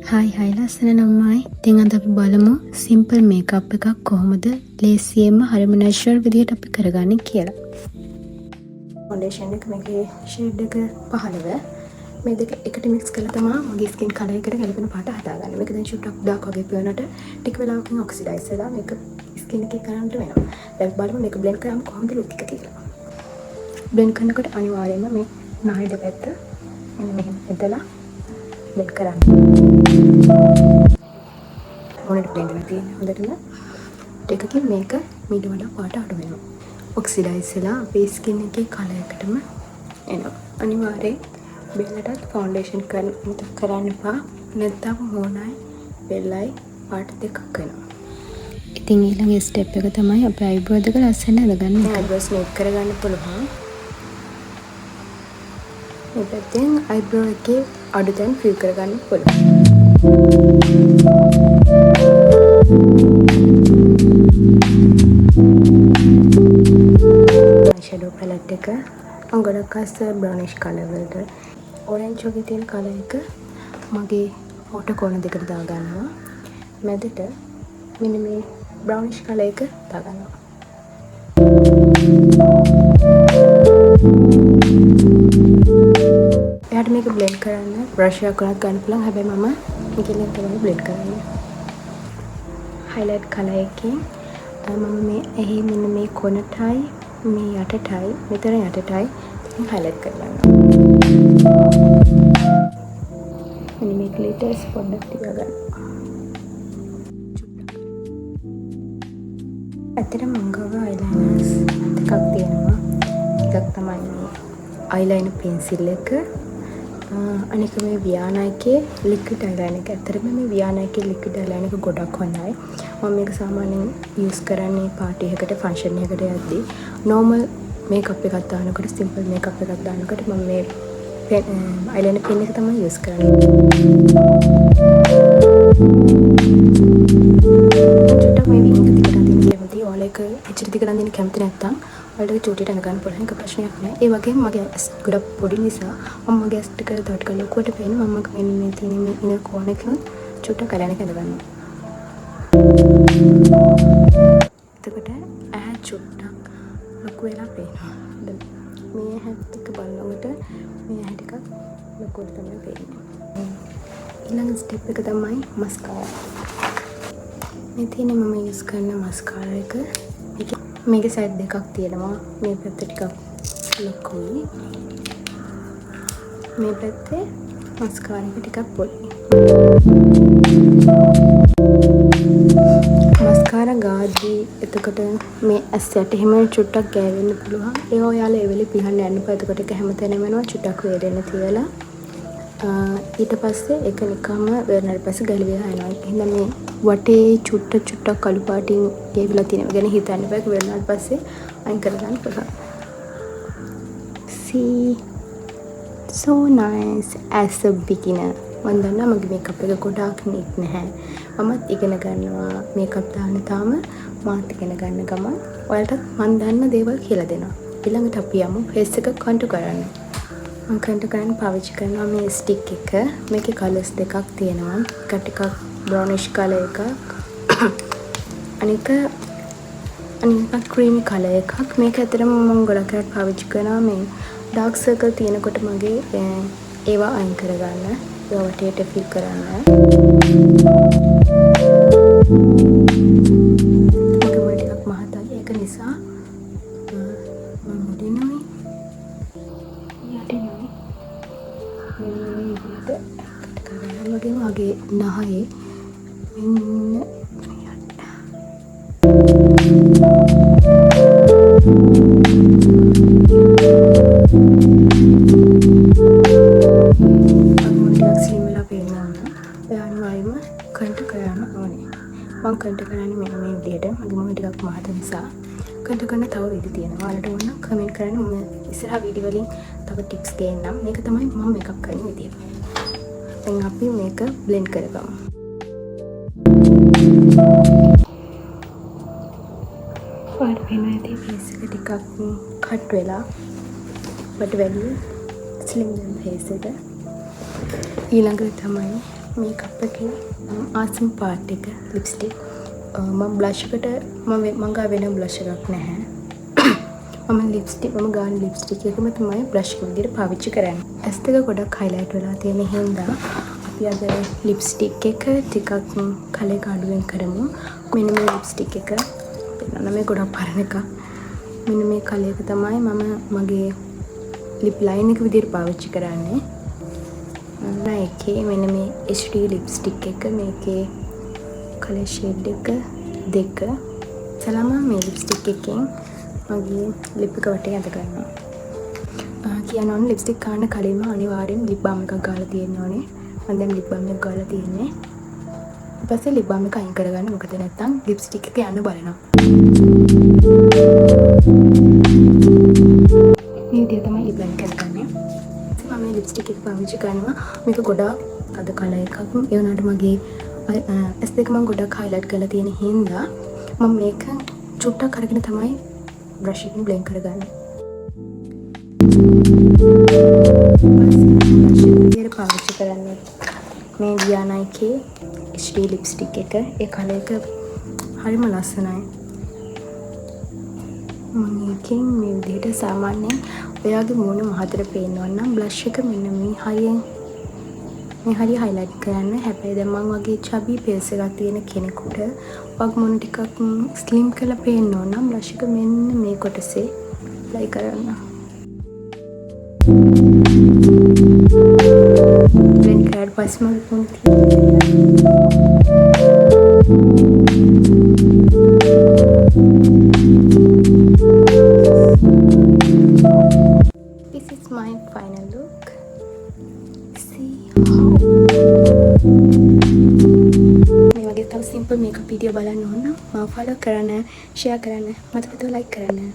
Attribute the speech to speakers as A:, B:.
A: හයි ලස්සන නම්මයි. ඉතින් අද අපි බලමු සිම්පල් මේකප් එකක් කොහොමද ලේසියෙන්ම හරිම නැචරල් විදිහට අපි කරගන්නේ කියලා. ෆවුන්ඩේෂන් එක මේකේ ෂේඩ් එක 15. මේ දෙක එකට මික්ස් කරලා තමයි මගේ ස්කින් කලර් එකට ගැලපෙන පාට හදාගන්නේ. මේක දැන් චුට්ටක් ඩාර්ක් වගේ පේනට ටික වෙලාවකින් ඔක්සිඩයිස් වෙලා මේක ස්කින් එකේ කරන්ට් වෙනවා. දැන් බලමු මේක බ්ලෙන්ඩ් කරාම කොහොමද ලුක් එක කියලා. බ්ලෙන්ඩ් කරනකොට අනිවාර්යයෙන්ම මේ නහය දෙපැත්ත මෙන්න මෙහෙම එදලා බ්ලෙන්ඩ් කරන්න. ඕනෙට බ්ලෙන්ඩ් වෙලා තියෙන හොඳටම ටිකකින් මේක මීට වඩා පාට අඩු වෙනවා. ඔක්සිඩයිස් වෙලා අපේ ස්කින් එකේ කලර් එකටම එනවා. අනිවාර්යෙන් බෙල්ලටත් ෆවුන්ඩේෂන් කරන්න එපා. නැත්නම් හොනයි බෙල්ලයි පාට දෙකක් වෙනවා. ඉතින් ඊළඟ ස්ටෙප් එක තමයි අපේ අයිබ්‍රෝ දෙක ලස්සන හදගන්න. අයිබ්‍රෝස් මේක් කරගන්න පුළුවන්. මේ පැත්තෙන් අයිබ්‍රෝ එකේ අඩුතැන් ෆිල් කරගන්න පුළුවන්. ෂැඩෝ පැලට් එක මම ගොඩක් ආස බ්‍රවුනිෂ් කලර් වලට ඔරෙන්ජ් වගේ තියෙන කලර් එක මගේ ෆොටෝ කෝණ දෙකට දාගන්නවා. මැදට මෙන්න මේ බ්‍රවුනිෂ් කලර් එක දාගන්නවා. එයාට මේක බ්ලෙන්ඩ් කරන්න බ්‍රෂ් එකක් උනත් ගන්න පුළුවන්. හැබැයි මම මේකෙන් තමයි බ්ලෙන්ඩ් කරන්නේ. highlight කලර් එකෙන් මම මේ එහි මෙන්න මේ කොනටයි මේ යටටයි මෙතන යටටයි highlight කරගන්නවා. මෙන්න මේ glitters පොඩ්ඩක් ටිකක් ගන්න. ඇත්තටම මම ගාව eyeliners එකක් තියෙනවා. එකක් තමයි මේ eyeliner pencil එක. අනික මේ වියානායිකේ liquid eyeliner එක. ඇත්තටම මේ වියානායිකේ liquid eyeliner එක ගොඩක් හොඳයි. මම මේක සාමාන්‍යයෙන් යූස් කරන්නේ පාටි එකකට ෆන්ක්ෂන් එකකට යද්දී normal මේකප් එකක් දානකොට simple මේකප් එකක් දානකොට මම මේ eyeliner pen එක තමයි යූස් කරන්නේ. චුට්ටක් මේ විංග දිගට අදින්න කැමති. ඔයාලා එක එච්චර දිගට අදින්න කැමති නැත්නම් ඔයාලට චූටියට අනගන්න පුළුවන්. ඒක ප්‍රශ්නයක් නෑ. ඒ වගේම මගේ ඇස් ගොඩක් පොඩි නිසා මම මගේ ඇස් ටික තවත් කළ ලොකුවට පේන මම මෙන්න මේ තියෙන මේ ඉන කෝණ එක චුට්ටක් කලන කැඳගන්නවා. එතකොට ඇහැ චුට්ටක් ලොකු වෙලා පේනවා. මේ ඇහත් එක්ක බලනකොට මේ ඇහැ ටිකක් ලොකුවට තමයි පේන්නේ. ඊළඟ ස්ටෙප් එක තමයි මස්කාරා. මේ තියෙන මම යූස් කරන මස්කාරා එක මේකේ සයිඩ් දෙකක් තියෙනවා. මේ පැත්ත ටිකක් ලොකුයි. මේ පැත්තේ මස්කාරා එක ටිකක් පොඩි. මස්කාරා ගාද්දී එතකොට මේ ඇස් යට එහෙම චුට්ටක් ගෑවෙන්න පුළුවන්. ඒක ඔයාලා ඒ වෙලේ පිහන්න යන්න එපා. එතකොට ඒක හැමතැනම යනවා චුට්ටක් වේරෙන්න තියලා. ඊට පස්සේ ඒක නිකම්ම වෙරනට පස්සේ ගලවිලා යනවා. ඒ හින්දා මේ වටේ චුට්ටක් කළු පාටින් ගෑවිලා තියෙනවා. ගැන හිතන්න බෑ. ඒක වෙරනට පස්සේ අයින් කරගන්න පුළුවන්. See so nice as a beginner. මම දන්නවා මගේ මේකප් එක ගොඩාක් නීට් නැහැ. මමත් ඉගෙන ගන්නවා මේකප් දාන්න තාම මාත් ඉගෙන ගන්න ගමන් ඔයාලටත් මම දන්න දේවල් කියලා දෙනවා. ඊළඟට අපි යමු ෆේස් එක කන්ටු කරන්න. මම කන්ටු කරන්න පාවිච්චි කරනවා මේ ස්ටික් එක. මේකේ කලර්ස් දෙකක් තියෙනවා. එක ටිකක් බ්‍රවුනිෂ් කලර් එකක්. අනික ක්‍රීමි කලර් එකක්. මේක ඇත්තටම මම ගොඩක් කරලා පාවිච්චි කරනවා මේ ඩාර්ක් සර්කල් තියෙනකොට මගේ ඒවා අයින් කරගන්න. ඒවා වටේට ෆිල් කරන්න. ඒක වල ටිකක් මහතයි. ඒක නිසා මම මුදිනුයි යටිනුයි මේ විදිහට කරගන්න වගේ මගේ නහයේ මෙන්න මම කන්ට කරන්නේ මෙන්න මේ විදිහට. මගේ මොන ටිකක් මහත නිසා කන්ට කරන තව විදි තියෙනවා. ඔයාලට ඕන නම් කමෙන්ට් කරන්න. මම ඉස්සරහ වීඩියෝ වලින් තව ටිප්ස් ගේන්නම්. මේක තමයි මම මේකප් කරන විදිය. දැන් අපි මේක බ්ලෙන්ඩ් කරගමු. ඔයාලට පේනවා ඇති ෆේස් එක ටිකක් කට් වෙලා but වැඩි ස්ලිම් ෆේස් එක. ඊළඟට තමයි මේකප් එකේ ආසම් පාට් එක ලිප්ස්ටික්. මම බ්ලෂ් එකට මම ගා වෙන බ්ලෂ් එකක් නැහැ. මම ගාන ලිප්ස්ටික් එකම තමයි බ්ලෂ් එක විදිහට පාවිච්චි කරන්නේ. ඇස් දෙක ගොඩක් හයිලයිට් වෙලා තියෙන හින්දා අපි අද ලිප්ස්ටික් එක ටිකක් කලර් එක අඩුවෙන් කරමු. මෙන්න මේ ලිප්ස්ටික් එක පෙන්නන්න මේ ගොඩක් පරණ එකක්. මෙන්න මේ කලර් එක තමයි මම මගේ ලිප් ලයින් එක විදිහට පාවිච්චි කරන්නේ. මේකේ මෙන්න මේ HD ලිප්ස්ටික් එක මේකේ කලර් ෂේඩ් එක 2. සලම මේ ලිප්ස්ටික් එකෙන් මගේ ලිප් එක වටේ ඇඳ ගන්නවා. කියන්න ඕනේ ලිප්ස්ටික් ගන්න කලින්ම අනිවාර්යෙන් ලිප් බාම් එකක් ගාලා තියෙන්න ඕනේ. මම දැන් ලිප් බාම් එක ගාලා තියෙන්නේ. ඊට පස්සේ ලිප් බාම් එක අයින් කරගන්න. මොකද නැත්තම් ලිප්ස්ටික් එක යන්න බලනවා. මේ විදිහ තමයි ලිප් බාම් කරගන්නේ. මම මේ ලිප්ස්ටික් එක පාවිච්චි කරනවා. මේක ගොඩක් අද කලර් එකක්. ඒ වුණාට මගේ ඇස් දෙක මම ගොඩක් හයිලයිට් කරලා තියෙන හින්දා මම මේක චුට්ටක් අරගෙන තමයි බ්‍රෂ් එකෙන් බ්ලෙන්ඩ් කරගන්නේ. ඊට පාවිච්චි කරන්නේ මේ Diana HD ලිප්ස්ටික් එක. ඒ කලර් එක හරිම ලස්සනයි. මම එකෙන් මේ විදිහට සාමාන්‍යයෙන් ඔයාගේ මූණ මහතට පේනවා නම් බ්ලෂ් එක මෙන්න මේ හරිය හයිලයිට් කරන්න. හැබැයි දැන් මම වගේ චබි ෆේස් එකක් තියෙන කෙනෙකුට වගේ මොන ටිකක් ස්ලිම් කරලා පේන්න ඕන නම් බ්ලෂ් එක මෙන්න මේ කොටසේ ඇප්ලයි කරන්න. බ්ලෙන්ඩ් කරලා පස්සේ මම පොන්ති This is my final look. See how මේ වගේ තව සිම්පල් මේකප් වීඩියෝ බලන්න ඕන නම් මාව ෆලෝ කරන්න, ෂෙයා කරන්න, මතක තව ලයික් කරන්න.